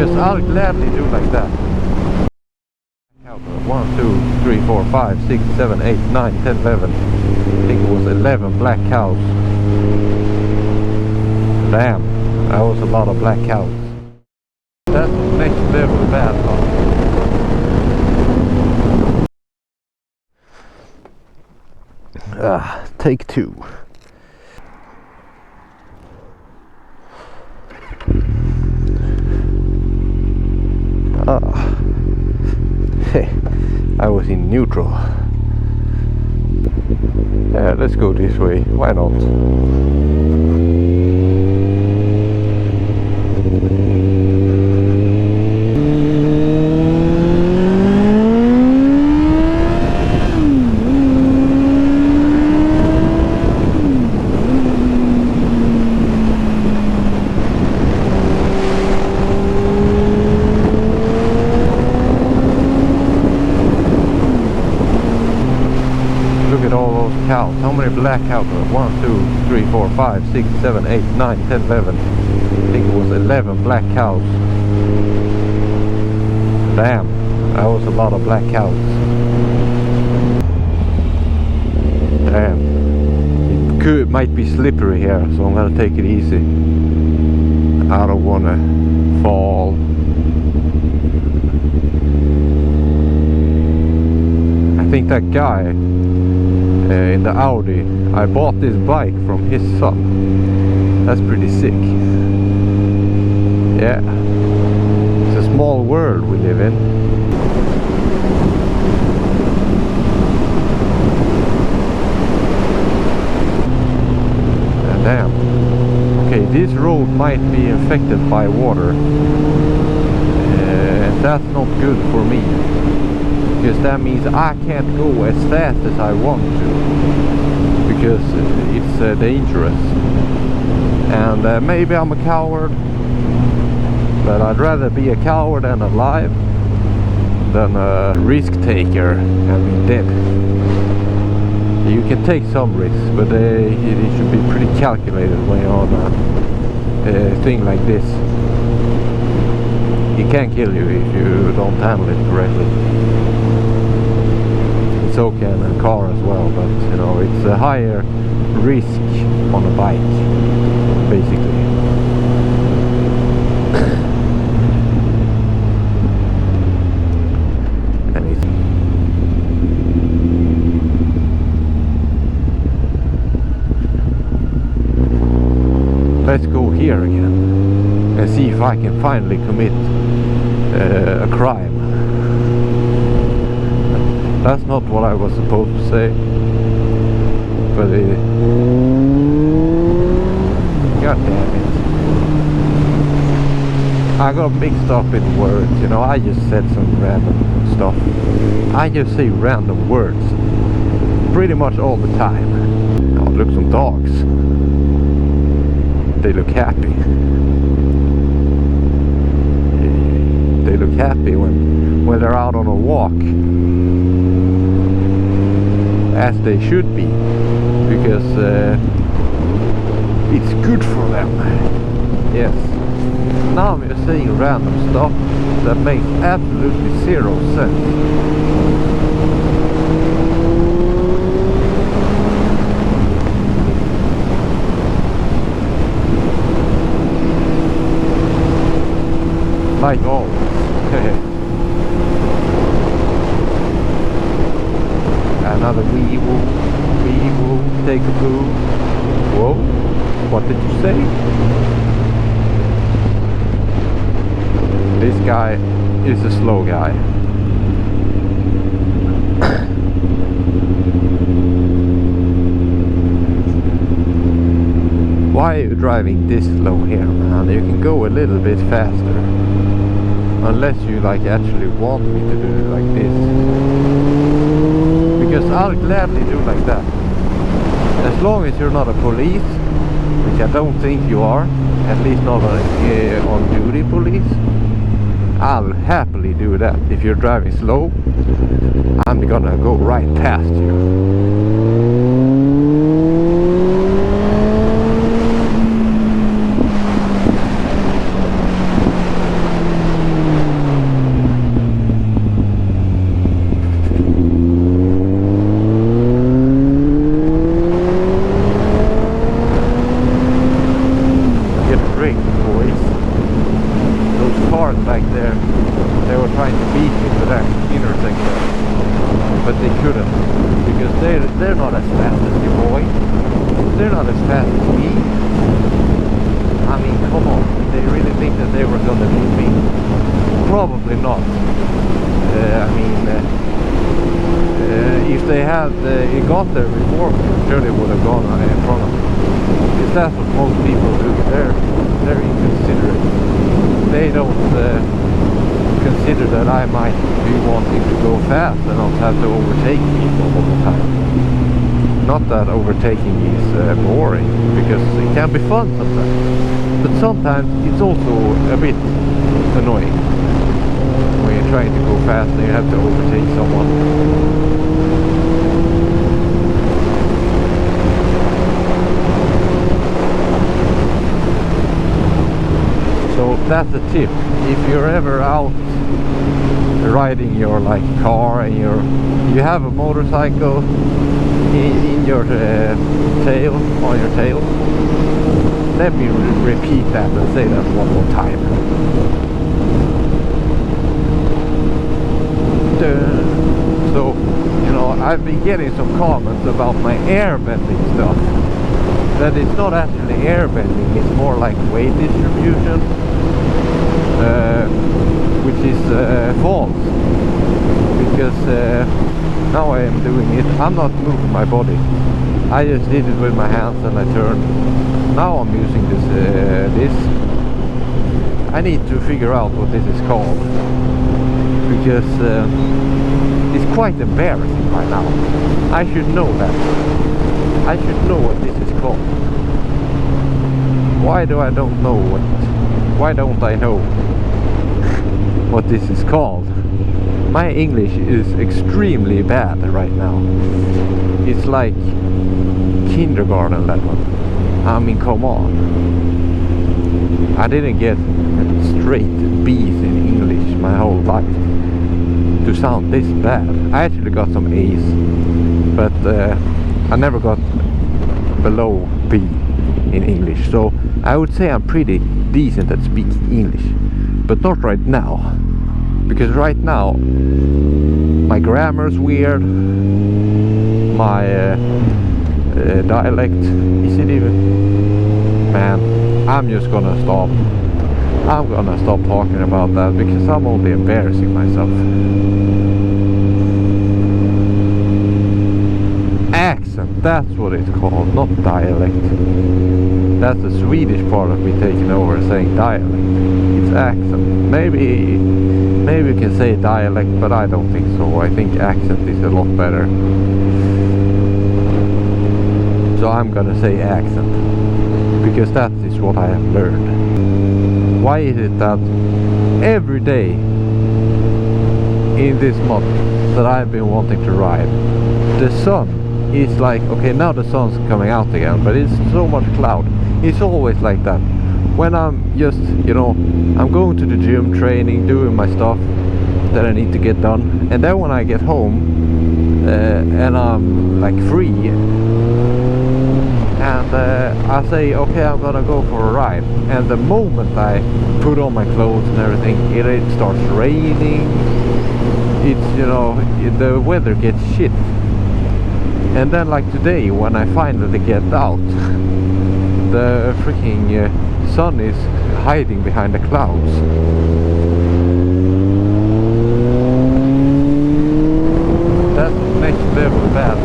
because I'll gladly do like that. 1, 2, 3, 4, 5, 6, 7, 8, 9, 10, 11. I think it was 11 black cows. Damn, that was a lot of black cows. That's next level bad fun. Take 2. Hey, I was in neutral. Let's go this way, why not? Cows. How many black cows? 1, 2, 3, 4, 5, 6, 7, 8, 9, 10, 11. I think it was 11 black cows. Damn, that was a lot of black cows. Damn. It might be slippery here, so I'm gonna take it easy. I don't wanna fall. I think that guy in the Audi, I bought this bike from his son. That's pretty sick. Yeah, it's a small world we live in. Damn. Okay, this road might be infected by water, and that's not good for me. Because that means I can't go as fast as I want to, because it's dangerous. And maybe I'm a coward, but I'd rather be a coward and alive than a risk taker and be dead. You can take some risks, but it should be pretty calculated when you're on a thing like this. It can kill you if you don't handle it correctly. It's okay in a car as well, but you know, it's a higher risk on a bike, basically. And it's let's go here again and see if I can finally commit a crime. That's not what I was supposed to say, but god damn it, I got mixed up in words, you know. I just said some random stuff. I just say random words pretty much all the time. Oh, look, some dogs. They look happy. They look happy when they're out on a walk. As they should be, because it's good for them. Yes. Now I'm just saying random stuff that makes absolutely zero sense. Like always. Another wee woo, take a poo. Whoa, what did you say? This guy is a slow guy. Why are you driving this slow here, man? You can go a little bit faster. Unless you like actually want me to do it like this. Because I'll gladly do like that. As long as you're not a police, which I don't think you are, at least not a on-duty police, I'll happily do that. If you're driving slow, I'm gonna go right past you. cars back there. They were trying to beat me to that intersection, but they couldn't, because they're not as fast as you, boy. They're not as fast as me. I mean, come on. They really think that they were gonna beat me? Probably not. If they had got there before me, I'm sure they would have gone in front of me. Because that's what most people do. They're inconsiderate. They don't consider that I might be wanting to go fast and not have to overtake people all the time. Not that overtaking is boring, because it can be fun sometimes. But sometimes it's also a bit annoying when you're trying to go fast and you have to overtake someone. So that's a tip. If you're ever out riding your car and you have a motorcycle in your tail, on your tail, let me repeat that and say that one more time. So, you know, I've been getting some comments about my air bending stuff. That it's not actually air bending, it's more like weight distribution, which is false. Because now I am doing it, I'm not moving my body. I just did it with my hands and I turned. Now I'm using this. I need to figure out what this is called, because it's quite embarrassing by now. I should know that. I should know what this is called. Why don't I know what this is called? My English is extremely bad right now. It's like kindergarten level. I mean, come on. I didn't get straight B's in English my whole life to sound this bad. I actually got some A's, but I never got below B in English. So I would say I'm pretty decent at speaking English, but not right now. Because right now my grammar's weird, my dialect, is it even? Man, I'm just gonna stop. I'm gonna stop talking about that, because I'm only embarrassing myself. Accent, that's what it's called, not dialect. That's the Swedish part of me taking over and saying dialect. It's accent. Maybe you can say dialect, but I don't think so. I think accent is a lot better. So I'm gonna say accent, because that is what I have learned. Why is it that every day in this month that I've been wanting to ride, the sun is like, okay, now the sun's coming out again, but it's so much cloud. It's always like that. When I'm just, you know, I'm going to the gym, training, doing my stuff that I need to get done, and then when I get home and I'm like free, and I say, okay, I'm gonna go for a ride, and the moment I put on my clothes and everything, it starts raining. It's, you know, the weather gets shit. And then like today, when I finally get out, the freaking sun is hiding behind the clouds. That's next level bad.